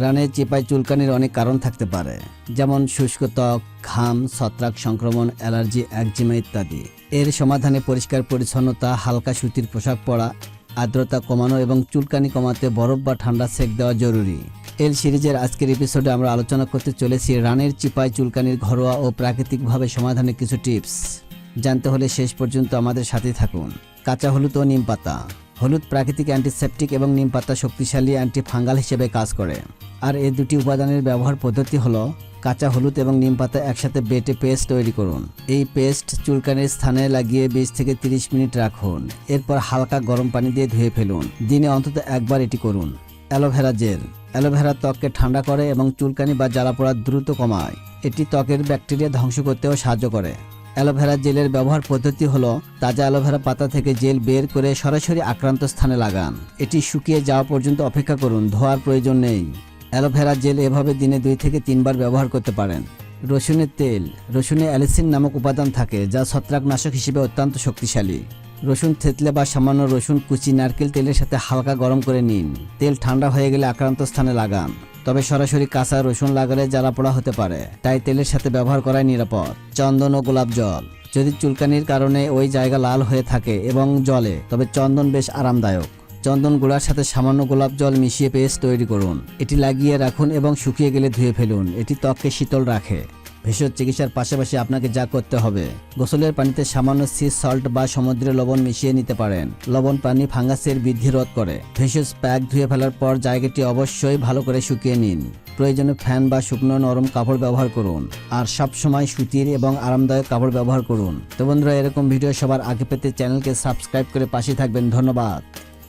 রানের চিপায় চুলকানির অনেক কারণ থাকতে পারে, যেমন শুষ্ক ত্বক, ঘাম, ছত্রাক সংক্রমণ, অ্যালার্জি, একজিমা ইত্যাদি। এর সমাধানে পরিষ্কার পরিচ্ছন্নতা, হালকা সুতির পোশাক পরা, আর্দ্রতা কমানো এবং চুলকানি কমাতে বরফ বা ঠান্ডা সেক দেওয়া জরুরি। এল সিরিজের আজকের এপিসোডে আমরা আলোচনা করতে চলেছি রানের চিপায় চুলকানির ঘরোয়া ও প্রাকৃতিকভাবে সমাধানের কিছু টিপস। জানতে হলে শেষ পর্যন্ত আমাদের সাথে থাকুন। কাঁচা হলুদ ও নিম পাতা। হলুদ প্রাকৃতিক অ্যান্টিসেপটিক এবং নিম পাতা শক্তিশালী অ্যান্টিফাঙ্গাল হিসেবে কাজ করে। আর এই দুটি উপাদানের ব্যবহার পদ্ধতি হলো কাঁচা হলুদ এবং নিম পাতা একসাথে বেটে পেস্ট তৈরি করুন। এই পেস্ট চুলকানির স্থানে লাগিয়ে 20 থেকে 30 মিনিট রাখুন। এরপর হালকা গরম পানি দিয়ে ধুয়ে ফেলুন। দিনে অন্তত একবার এটি করুন। Aloe vera gel. অ্যালোভেরা ত্বককে ঠান্ডা করে এবং চুলকানি বা জ্বালাপোড়া দ্রুত কমায়। এটি ত্বকের ব্যাকটেরিয়া ধ্বংস করতেও সাহায্য করে। অ্যালোভেরা জেলের ব্যবহার পদ্ধতি হলো তাজা অ্যালোভেরা পাতা থেকে জেল বের করে সরাসরি আক্রান্ত স্থানে লাগান। এটি শুকিয়ে যাওয়া পর্যন্ত অপেক্ষা করুন, ধোয়ার প্রয়োজন নেই। অ্যালোভেরা জেল এভাবে দিনে 2 থেকে 3 বার ব্যবহার করতে পারেন। রসুনের তেল। রসুনে অ্যালিসিন নামক উপাদান থাকে যা ছত্রাকনাশক হিসেবে অত্যন্ত শক্তিশালী। রসুন থেতলে বা সামান্য রসুন কুচি নারকেল তেলের সাথে হালকা গরম করে নিন। তেল ঠান্ডা হয়ে গেলে আক্রান্ত স্থানে লাগান। তবে সরাসরি কাঁচা রসুন লাগালে জ্বালাপোড়া হতে পারে, তাই তেলের সাথে ব্যবহার করাই নিরাপদ। চন্দন ও গোলাপ জল। যদি চুলকানির কারণে ওই জায়গা লাল হয়ে থাকে এবং জ্বলে, তবে চন্দন বেশ আরামদায়ক। চন্দন গুঁড়ার সাথে সামান্য গোলাপ জল মিশিয়ে পেস্ট তৈরি করুন। এটি লাগিয়ে রাখুন এবং শুকিয়ে গেলে ধুয়ে ফেলুন। এটি ত্বককে শীতল রাখে। ভেষজ চিকিৎসার পাশাপাশি আপনাকে যা করতে হবে, গোসলের পানিতে সামান্য সি সল্ট বা সমুদ্রের লবণ মিশিয়ে নিতে পারেন। লবণ পানি ফাঙ্গাসের বৃদ্ধি রোধ করে। ভেষজ প্যাক ধুয়ে ফেলার পর জায়গাটি অবশ্যই ভালো করে শুকিয়ে নিন। প্রয়োজনে ফ্যান বা শুকনো নরম কাপড় ব্যবহার করুন। আর সবসময় সুতির এবং আরামদায়ক কাপড় ব্যবহার করুন। তো বন্ধুরা, এরকম ভিডিও সবার আগে পেতে চ্যানেলকে সাবস্ক্রাইব করে পাশে থাকবেন। ধন্যবাদ।